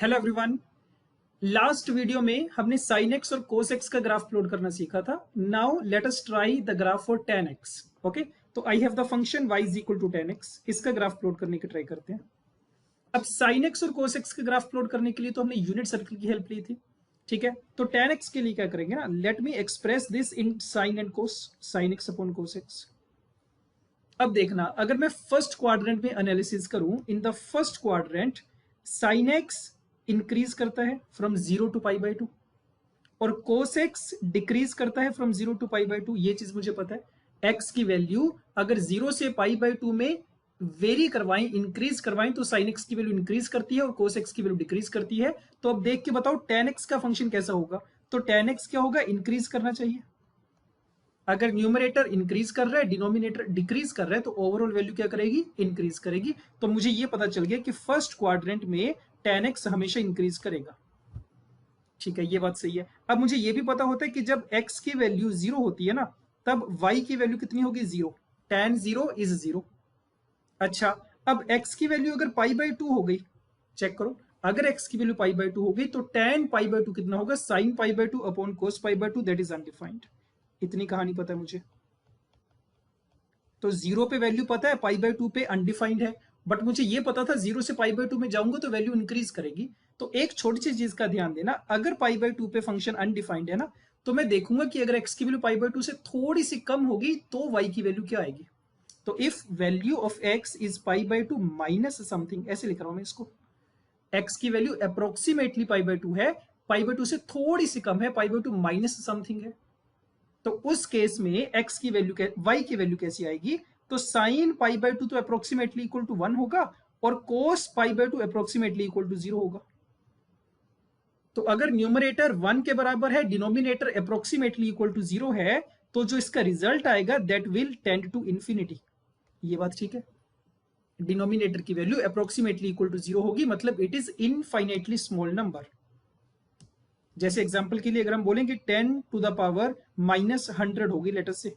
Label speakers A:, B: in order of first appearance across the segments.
A: Hello everyone. Last video में हमने sin x और cos x का ग्राफ प्लॉट करना सीखा था। Now let us try the graph for tan x। Okay, तो I have the function y is equal to tan x। इसका graph plot करने की ट्राई करते हैं। अब sin x और cos x का ग्राफ प्लॉट करने के लिए तो हमने यूनिट सर्कल की हेल्प ली थी। ठीक है, तो tan x के लिए क्या करेंगे ना, let me express this in sin and cos, sin x upon cos x। अब देखना, अगर मैं फर्स्ट क्वाड्रेंट में एनालिसिस करूं, in the first quadrant sin x increase करता है फ्रॉम 0 टू पाई बाई 2 और cos x डिक्रीज करता है फ्रॉम 0 टू पाई बाई 2। ये चीज मुझे पता है। x की वैल्यू अगर 0 से पाई बाई 2 में वेरी करवाएं, इंक्रीज करवाएं, तो sin x की वैल्यू इंक्रीज करती है और cos x की वैल्यू डिक्रीज करती है। तो अब देख के बताओ tan x का फंक्शन कैसा होगा। तो tan x क्या होगा, इंक्रीज करना चाहिए। अगर न्यूमरेटर इंक्रीज कर रहा है, डिनोमिनेटर डिक्रीज कर रहा है, तो ओवरऑल वैल्यू क्या करेगी, इंक्रीज करेगी। तो मुझे ये पता चल गया कि फर्स्ट क्वाड्रेंट में tan x हमेशा इंक्रीज करेगा। ठीक है, ये बात सही है। अब मुझे ये भी पता होता है कि जब x की वैल्यू 0 होती है ना, तब y की वैल्यू कितनी होगी, 0। tan 0 is 0। अच्छा, अब x की वैल्यू अगर पाई बाई 2 हो गई, चेक करो, अगर x की वैल्यू पाई बाई 2 हो गई तो tan पाई बाई 2 कितना होगा, sin pi by 2 upon cos pi by 2, that is undefined. इतनी कहानी पता है मुझे। तो 0 पे वैल्यू पता है, पाई बाई 2 पे अनडिफाइंड है। बट मुझे ये पता था 0 से पाई बाई 2 में जाऊंगा तो वैल्यू इंक्रीज करेगी। तो एक छोटी सी चीज का ध्यान देना, अगर पाई बाई 2 पे फंक्शन अनडिफाइंड है ना, तो मैं देखूंगा कि अगर x की वैल्यू पाई बाई 2 से थोड़ी सी कम होगी तो y की वैल्यू क्या आएगी। तो if value of x is pi by 2 minus something, ऐसे लिख रहा हूं मैं इसको। x की वैल्यू अप्रोक्सीमेटली पाई बाई 2 है, पाई बाई 2 से थोड़ी सी कम है, पाई बाई 2 माइनस समथिंग है, तो उस केस में x की वैल्यू y की वैल्यू कैसी आएगी। तो साइन पाई बाई 2 तो अप्रोक्सीमेटली इक्वल टू 1 होगा और cos pi by 2 approximately equal to 0 होगा। तो अगर न्यूमरेटर 1 के बराबर है, डिनोमिनेटर अप्रोक्सीमेटली इक्वल टू 0 है, तो जो इसका रिजल्ट आएगा that will tend to infinity. ये बात ठीक है। डिनोमिनेटर की वैल्यू अप्रोक्सीमेटली इक्वल टू 0 होगी, मतलब it is infinitely small number. जैसे एग्जांपल के लिए अगर हम बोलेंगे 10 टू द पावर माइनस 100 होगी लेटर से,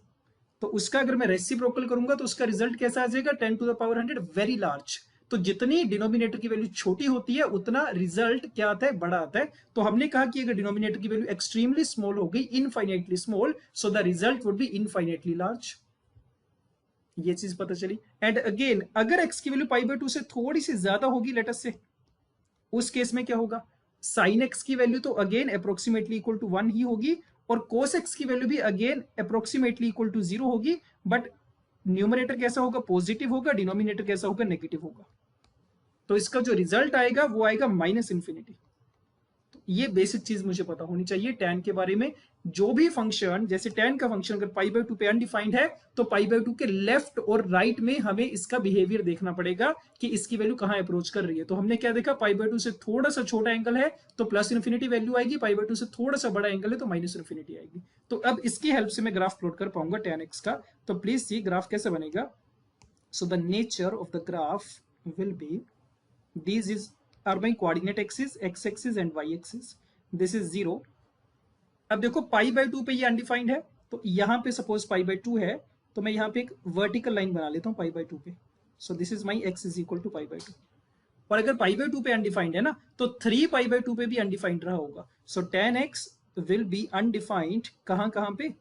A: तो उसका अगर मैं रेसिप्रोकल करूंगा तो उसका रिजल्ट कैसा आ जाएगा, 10 to the power 100, very large. तो जितनी डिनोमिनेटर की वैल्यू छोटी होती है उतना रिजल्ट क्या आता है, बड़ा आता है। तो हमने कहा कि अगर डिनोमिनेटर की वैल्यू एक्सट्रीमली स्मॉल हो गई, infinitely small, so the result would be infinitely large. ये चीज पता चली। एंड अगेन, अगर एक्स की वैल्यू पाई बाई 2 से थोड़ी सी ज्यादा होगी लेटर से, उस केस में क्या होगा, साइन एक्स की वैल्यू तो अगेन अप्रोक्सीमेटली इक्वल टू 1 ही होगी और कोस एक्स की वैल्यू भी अगेन अप्रोक्सीमेटली इक्वल टू 0 होगी। बट न्यूमरेटर कैसा होगा, पॉजिटिव होगा, डिनोमिनेटर कैसा होगा, नेगेटिव होगा। तो इसका जो रिजल्ट आएगा वो आएगा माइनस इंफिनिटी। तो ये बेसिक चीज मुझे पता होनी चाहिए टैन के बारे में। जो भी फंक्शन, जैसे टैन का फंक्शन अगर पाई बाई 2 पे अनडिफाइंड है, तो पाई बाई 2 के लेफ्ट और राइट में हमें इसका बिहेवियर देखना पड़ेगा कि इसकी वैल्यू कहां अप्रोच कर रही है। तो हमने क्या देखा, पाई बाई 2 से थोड़ा सा छोटा एंगल है तो प्लस इन्फिनिटी वैल्यू आएगी, पाई बाई 2 से थोड़ा सा बड़ा एंगल है तो माइनस इन्फिनिटी आएगी। तो अब इसकी हेल्प से मैं ग्राफ प्लॉट कर पाऊंगा टैन एक्स का। तो प्लीज सी ग्राफ कैसे बनेगा। So the nature of the graph will be, these is are my coordinate axis, x axis and y axis, this is 0। अब देखो पाई बाई 2 पे ये अनडिफाइंड है, तो यहां पे सपोज पाई बाई 2 है, तो मैं यहां पे एक वर्टिकल लाइन बना लेता हूं पाई बाई 2 पे। So this is my x is equal to pi by 2। और अगर पाई बाई 2 पे अनडिफाइंड है ना, तो 3 पाई बाई 2 पे भी अनडिफाइंड रहा होगा। So tan x will be undefined कहां कहां पे,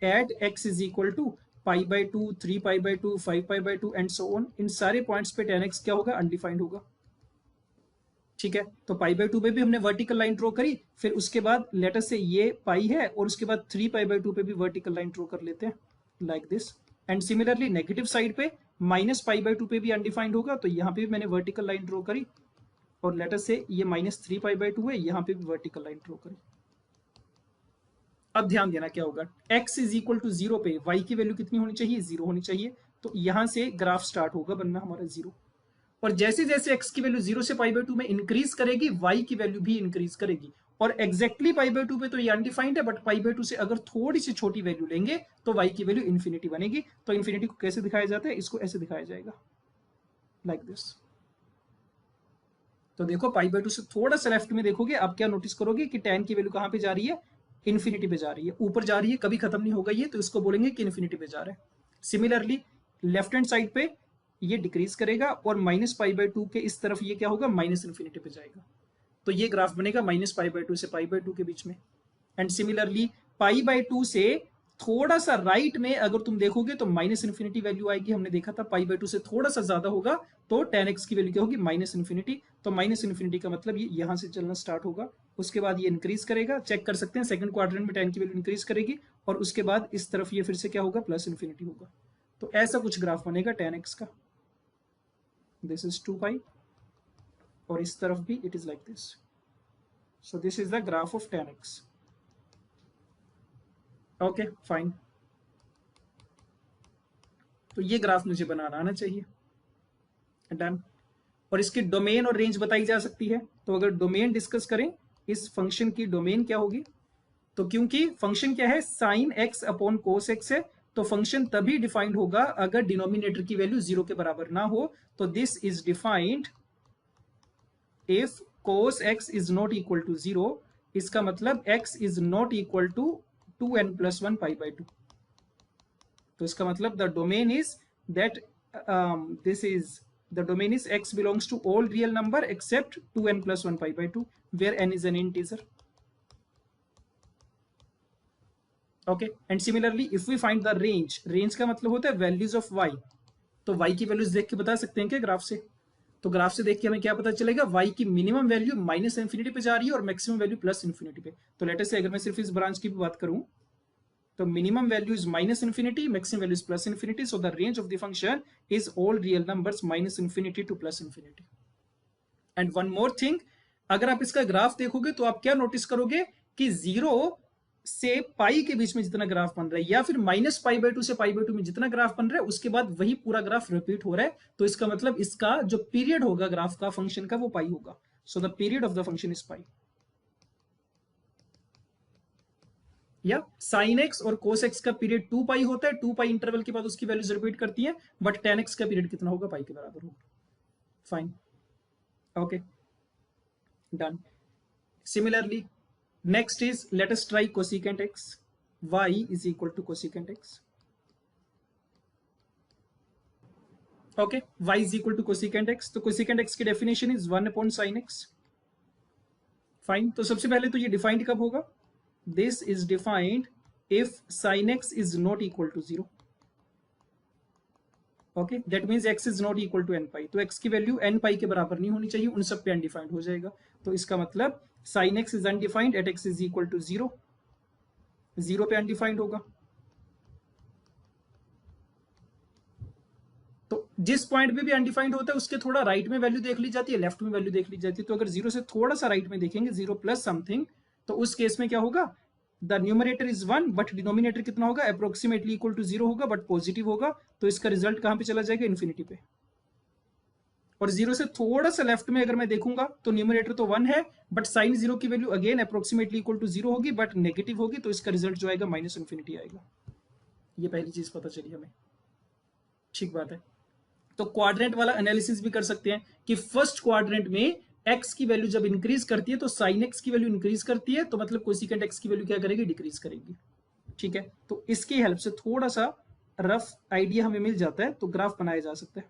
A: at x is equal to pi by 2, 3 pi by 2, 5 pi by 2 and so on. इन सारे पॉइंट्स पे tan x क्या होगा, अनडिफाइंड होगा। ठीक है, तो पाई बाई 2 पे भी हमने वर्टिकल लाइन ड्रॉ करी, फिर उसके बाद लेटर से ये पाई है और उसके बाद 3 पाई बाई 2 पे भी वर्टिकल लाइन ड्रॉ कर लेते हैं like this. And similarly negative side पे माइनस पाई बाई 2 पे भी अनडिफाइंड होगा, तो यहाँ पे भी मैंने वर्टिकल लाइन ड्रॉ करी और लेटर से ये माइनस 3 पाई बाई 2 है, यहाँ पे भी वर्टिकल लाइन ड्रॉ करी। अब ध्यान देना क्या होगा, x इज इक्वल टू 0 पे y की वैल्यू कितनी होनी चाहिए, 0 होनी चाहिए। तो यहां से ग्राफ स्टार्ट होगा बनना हमारा 0। और जैसे जैसे x की वैल्यू 0 से पाई बाई 2 में इंक्रीज करेगी, y की वैल्यू भी इंक्रीज करेगी। और एग्जैक्टली पाई बाई 2 पे तो ये अनडिफाइंड है, बट पाई बाई 2 से अगर थोड़ी सी छोटी वैल्यू लेंगे तो y की वैल्यू इन्फिनिटी बनेगी। तो इन्फिनिटी को कैसे दिखाया जाता है, इसको ऐसे दिखाया जाएगा लाइक दिस। तो देखो पाई बाई 2 से थोड़ा सा लेफ्ट में देखोगे, आप क्या नोटिस करोगे कि tan की वैल्यू कहां पे जा रही है, इन्फिनिटी पे जा रही है, ऊपर जा रही है, कभी खत्म नहीं होगा ये, तो इसको बोलेंगे कि इन्फिनिटी पे जा रहा है। सिमिलरली लेफ्ट हैंड साइड पे ये डिक्रीज करेगा और -π/2 के इस तरफ ये क्या होगा, -∞ पे जाएगा। तो ये ग्राफ बनेगा -π/2 से π/2 के बीच में। एंड सिमिलरली π/2 से थोड़ा सा राइट में अगर तुम देखोगे तो -∞ वैल्यू आएगी। हमने देखा था π/2 से थोड़ा सा ज्यादा होगा तो tan x की वैल्यू क्या होगी, -∞। तो -∞ का मतलब ये यहां से चलना स्टार्ट होगा, उसके बाद ये इंक्रीज करेगा। चेक कर सकते हैं सेकंड क्वाड्रेंट में tan की वैल्यू इंक्रीज करेगी और उसके बाद इस तरफ ये फिर से क्या होगा, +∞ होगा। तो ऐसा कुछ ग्राफ बनेगा tan x का। दिस इज 2π और इस तरफ भी it is like this. So this is the graph of tan x। Okay fine. तो ये ग्राफ मुझे बनाना आना चाहिए। डन। और इसकी डोमेन और रेंज बताई जा सकती है। तो अगर डोमेन डिस्कस करें, इस फंक्शन की डोमेन क्या होगी, तो क्योंकि फंक्शन क्या है, sine x upon cos x है, तो फंक्शन तभी डिफाइंड होगा अगर डिनोमिनेटर की वैल्यू 0 के बराबर ना हो। तो this is defined if cos X is not equal to 0। इसका मतलब x is not equal to 2n+1 π/2। तो इसका मतलब the domain is that this is the domain is x belongs to all real number except 2n+1 π/2 where n is an integer. Okay, and similarly if we find the range का मतलब होता है values of y। तो y की values देख के बता सकते हैं क्या ग्राफ से? तो ग्राफ से देख के हमें क्या पता चलेगा, y की मिनिमम वैल्यू -∞ पे जा रही है और मैक्सिमम वैल्यू +∞ पे। तो लेट अस से अगर मैं सिर्फ इस ब्रांच की भी बात करूं तो minimum value is -∞, maximum value is +∞। So the range of the function is all real numbers -∞ to +∞। And one more thing, अगर आप इसका ग्राफ देखोगे तो आप क्या नोटिस करोगे कि 0 से पाई के बीच में जितना ग्राफ बन रहा है या फिर -π/2 से π/2 में जितना ग्राफ बन रहा है उसके बाद वही पूरा ग्राफ रिपीट हो रहा है। तो इसका मतलब इसका जो पीरियड होगा ग्राफ का फंक्शन का वो पाई होगा। So the period of the function is pi. या साइन एक्स और कोस एक्स का पीरियड 2π होता है, 2π इंटरवल के बाद उसकी वैल्यूज रिपीट करती है, बट tan x का पीरियड कितना होगा, पाई के बराबर होगा। Fine, okay done. Similarly next is let us try cosecant x। y is equal to cosecant x। Okay, y is equal to cosecant x। तो cosecant x की definition is 1/sin x। Fine, तो सबसे पहले तो ये defined कब होगा, this is defined if sin x is not equal to 0। okay, that means x is not equal to nπ। तो x की वैल्यू nπ के बराबर नहीं होनी चाहिए, उन सब पे अनडिफाइंड हो जाएगा। तो इसका मतलब sin x is undefined at x is equal to 0। 0 पे अनडिफाइंड होगा। तो जिस पॉइंट पे भी अनडिफाइंड होता है उसके थोड़ा राइट में वैल्यू देख ली जाती है, लेफ्ट में वैल्यू देख ली जाती है। तो अगर 0 से थोड़ा सा राइट में देखेंगे, 0 प्लस समथिंग, तो उस केस में क्या होगा, the numerator is 1 but denominator कितना होगा, अप्रोक्सीमेटली इक्वल टू 0 होगा बट पॉजिटिव होगा। तो इसका रिजल्ट कहां पे चला जाएगा, इन्फिनिटी पे। और 0 से थोड़ा सा लेफ्ट में अगर मैं देखूंगा तो न्यूमरेटर तो 1 है बट साइन 0 की value again approximately equal to 0 होगी बट नेगेटिव होगी। तो इसका रिजल्ट जो आएगा -∞ आएगा। ये पहली चीज पता चली हमें, ठीक बात है। तो क्वाड्रेंट वाला एनालिसिस भी कर सकते हैं कि फर्स्ट क्वाड्रेंट में x की वैल्यू जब इंक्रीज करती है तो साइन x की वैल्यू इंक्रीज करती है, तो मतलब कोसिकेंट x की वैल्यू क्या करेगी, डिक्रीज करेगी। ठीक है, तो इसकी हेल्प से थोड़ा सा रफ आइडिया हमें मिल जाता है, तो ग्राफ बनाया जा सकता है।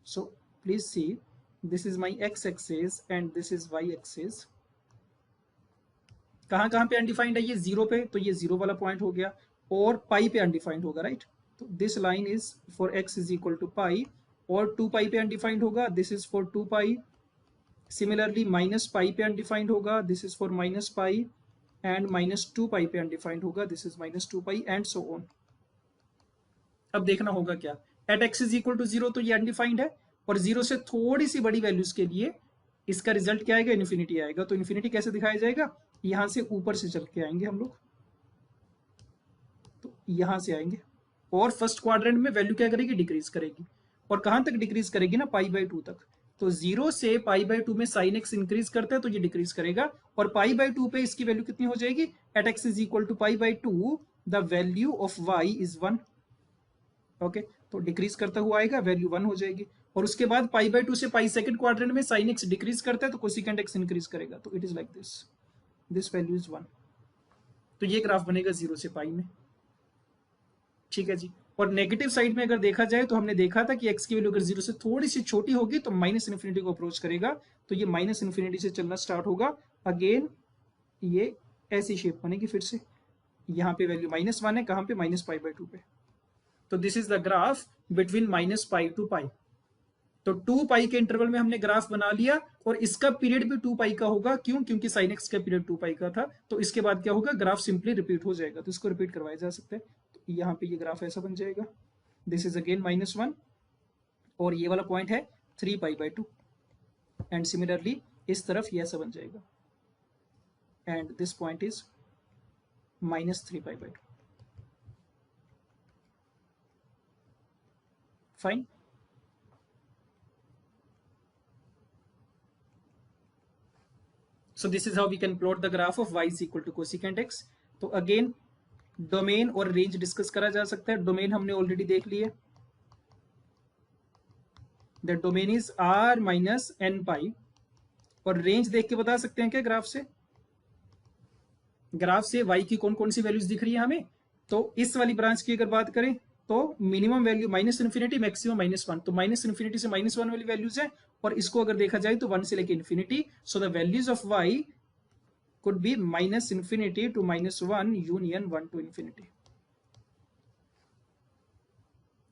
A: So please see, this is my x axis and this is y axis. कहां पे अनडिफाइंड है ये, 0 पे, तो ये 0 वाला पॉइंट हो गया, और पाई पे अनडिफाइंड होगा, राइट। तो this line is for x is equal to pi, और 2π पे अनडिफाइंड होगा, दिस इज फॉर 2π। सिमिलरली -π पे अनडिफाइंड होगा, दिस इज फॉर -π, एंड -2π पे अनडिफाइंड होगा, this is -2π, and so on. अब देखना होगा क्या, at x is equal to 0 तो ये अनडिफाइंड है, और 0 से थोड़ी सी बड़ी वैल्यूज के लिए इसका रिजल्ट क्या आएगा, इन्फिनिटी आएगा। तो इन्फिनिटी कैसे दिखाया जाएगा, यहां से ऊपर से चल के आएंगे हम लोग, तो यहां से आएंगे, और फर्स्ट क्वाड्रेंट में वैल्यू क्या करेगी, डिक्रीज करेगी। और कहां तक डिक्रीज करेगी ना, π/2 तक। तो 0 से π/2 में साइन x इंक्रीज करता है तो ये डिक्रीज करेगा, और π/2 पे इसकी वैल्यू कितनी हो जाएगी, at x is equal to π/2 the value of y is 1। Okay, तो डिक्रीज करता हुआ आएगा, वैल्यू 1 हो जाएगी। और उसके बाद π/2 से पाई सेकंड क्वाड्रेंट में साइन x डिक्रीज करता है तो कोसिकेंट x इंक्रीज करेगा। तो it is like this value is 1। तो ये ग्राफ बनेगा 0 से पाई में। ठीक है जी। और नेगेटिव साइड में अगर देखा जाए तो हमने देखा था कि एक्स की वैल्यू अगर जीरो से थोड़ी सी छोटी होगी तो माइनस इन्फिनिटी को अप्रोच करेगा, तो ये माइनस इन्फिनिटी से चलना स्टार्ट होगा। अगेन ये ऐसी शेप बनेगी फिर से, यहाँ पे वैल्यू -1 है, कहाँ पे -π/2 पे। तो this is the graph between -π to pi. तो 2 पाई के इंटरवल में हमने ग्राफ बना लिया, और इसका पीरियड भी 2 पाई का होगा। क्यों? क्योंकि साइन एक्स का पीरियड 2 पाई का था। तो इसके बाद क्या होगा, ग्राफ सिंपली रिपीट हो जाएगा। तो इसको रिपीट करवाया जा सकता है। तो यहाँ पे ये ग्राफ ऐसा बन जाएगा, दिस इज अगेन -1, और ये वाला पॉइंट है 3π/2, एंड सिमिलरली इस तरफ ये ऐसा बन जाएगा, and this point is -3π/2। Fine. So this is how we can plot the graph of y is equal to cosecant x. तो अगेन डोमेन और रेंज डिस्कस करा जा सकता है। डोमेन हमने ऑलरेडी देख लिए, the domain is r minus n pi. और रेंज देख के बता सकते हैं क्या ग्राफ से? ग्राफ से y की कौन कौन सी वैल्यूज दिख रही है हमें? तो इस वाली ब्रांच की अगर बात करें तो मिनिमम वैल्यू -∞, मैक्सिमम -1। तो -∞ से -1 वाली वैल्यूज है, और इसको अगर देखा जाए तो 1 से लेके infinity. So the values of y could be -∞ to -1 union 1 to infinity.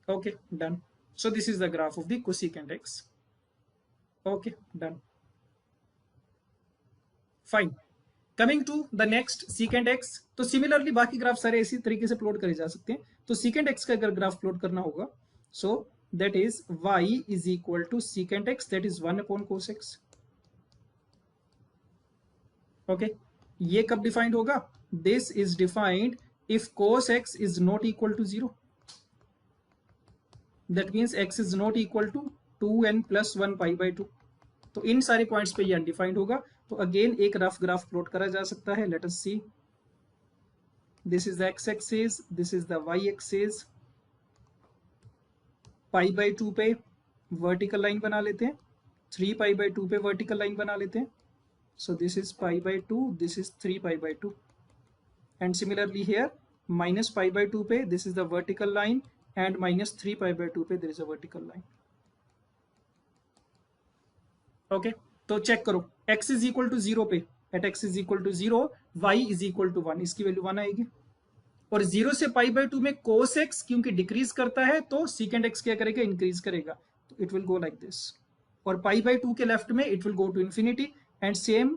A: Okay, done. So this is the graph of the cosecant x. Okay, done. Fine. Coming to the next secant x. तो similarly बाकी graph सारे इसी तरीके से plot करे जा सकते हैं। तो secant x का अगर ग्राफ प्लॉट करना होगा, so that is y is equal to secant x, that is 1 upon cos x. Okay, ये कब डिफाइंड होगा? This is defined if cos x is not equal to 0, that means x is not equal to 2n + 1π/2। तो इन सारे points पे ये undefined होगा। तो again एक रफ ग्राफ प्लॉट करा जा सकता है। Let us see, this is the x axis, this is the y axis. π/2 पे वर्टिकल लाइन बना लेते हैं, 3π/2 पे वर्टिकल लाइन बना लेते हैं। So this is π/2, this is 3π/2, and similarly here -π/2 पे this is the vertical line, and -3π/2 पे there is a vertical line. Okay, तो चेक करो, x is equal to 0 पे, at x is equal to 0 y is equal to 1, इसकी value 1 आएगी। और 0 से π/2 में cos x क्योंकि डिक्रीज करता है तो secant x क्या करेगा, इंक्रीज करेगा। तो it will go like this. और π/2 के लेफ्ट में it will go to infinity, and same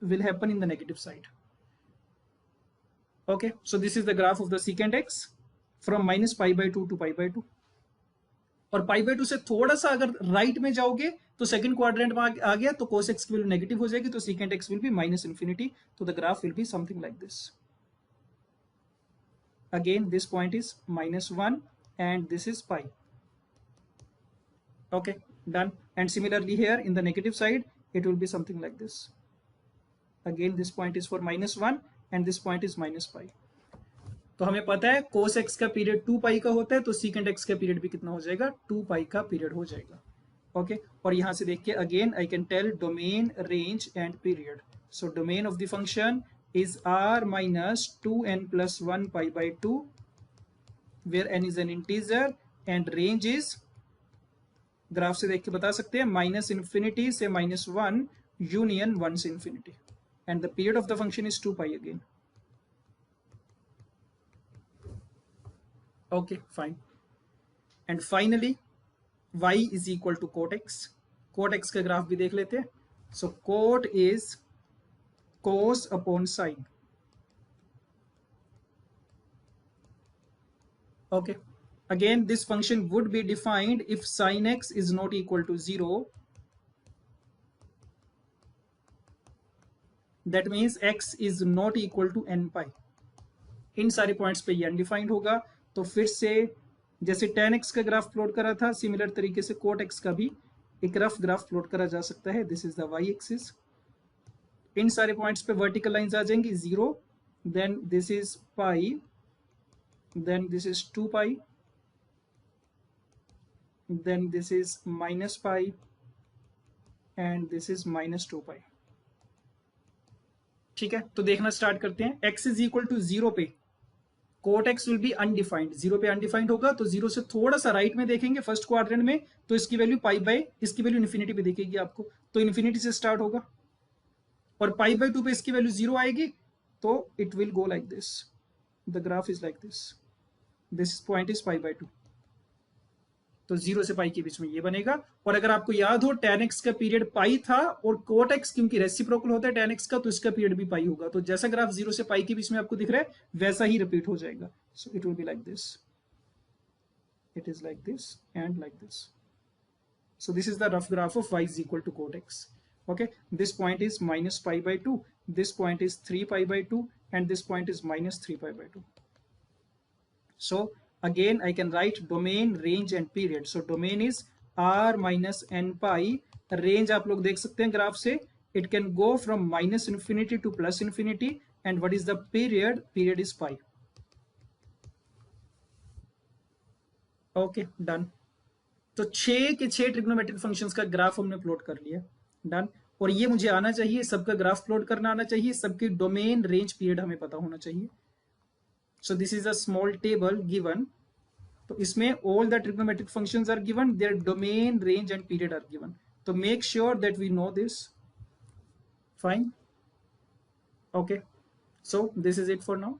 A: will happen in the negative side. Okay, so this is the graph of the secant x from -π/2 to π/2. और π/2 से थोड़ा सा अगर right में जाओगे तो सेकंड क्वाड्रेंट में आ गया, तो cos x की वैल्यू नेगेटिव हो जाएगी, तो secant x will be -∞, तो the graph will be something like this. Again this point is -1 and this is pi. Okay, done. And similarly here in the negative side it will be something like this. Again this point is for -1 and this point is -π. तो हमें पता है cos x का period 2 पाई का होता है, तो secant x का पीरियड भी कितना हो जाएगा, 2 पाई का पीरियड हो जाएगा। ओके, और यहां से देख के again I can tail domain, range and period. So domain of the function is r minus 2n plus 1 π/2, where n is an integer, and range is, graph से देख के बता सकते हैं, -∞ से -1 union 1 से infinity, and the period of the function is 2 pi again. Okay, fine. And finally y is equal to cot x. cot x का graph भी देख लेते हैं। So cot is cos upon sin. Okay, again this function would be defined if sin x is not equal to 0, that means x is not equal to n pi. इन सारे points पे ये undefined होगा। तो फिर से जैसे tan x का graph plot करा था, सिमिलर तरीके से cot x का भी एक रफ ग्राफ प्लॉट करा जा सकता है। This is the y axis. इन सारे पॉइंट्स पे वर्टिकल लाइंस आ जाएंगी, 0, then this is pi, then this is 2 pi, then this is -π, and this is -2 pi. ठीक है, तो देखना स्टार्ट करते हैं। x is equal to 0 पे cot x will be undefined, zero पे अनडिफाइंड होगा तो जीरो से थोड़ा सा राइट में देखेंगे फर्स्ट क्वाड्रेंट में, तो इसकी वैल्यू पाई बाय, इसकी वैल्यू इन्फिनिटी पे दिखेगी आपको, तो इन्फिनिटी से स्टार्ट होगा, और पाई बाय 2 पे इसकी वैल्यू जीरो आएगी, तो it will go like this, the graph is like this point is pi by 2, तो जीरो से पाई के बीच में ये बनेगा। और अगर आपको याद हो tan x का पीरियड पाई था और cot x क्योंकि रेसिप्रोकल होता है tan x का, तो इसका पीरियड भी पाई होगा, तो जैसा ग्राफ जीरो से पाई के बीच में आपको दिख रहा है वैसा ही रिपीट हो जाएगा। So it will be like this, it is like this and like this. So this is the rough graph of y is equal to cot x. Okay, this point is minus pi by 2, this point is 3 pi by 2, and this point is minus 3 pi by 2. So again I can write domain, range and period. So domain is r minus n pi, range आप लोग देख सकते हैं graph से, it can go from minus infinity to plus infinity, and what is the period? Period is pi. Okay done. तो 6 के 6 trigonometric functions का graph हमने प्लॉट कर लिया, डन। और ये मुझे आना चाहिए, सबका ग्राफ प्लॉट करना आना चाहिए, सबकी डोमेन, रेंज, पीरियड हमें पता होना चाहिए। So this is a small table given, तो इसमें all the trigonometric functions are given, their domain, range and period are given, तो make sure that we know this, fine. Okay, so this is it for now.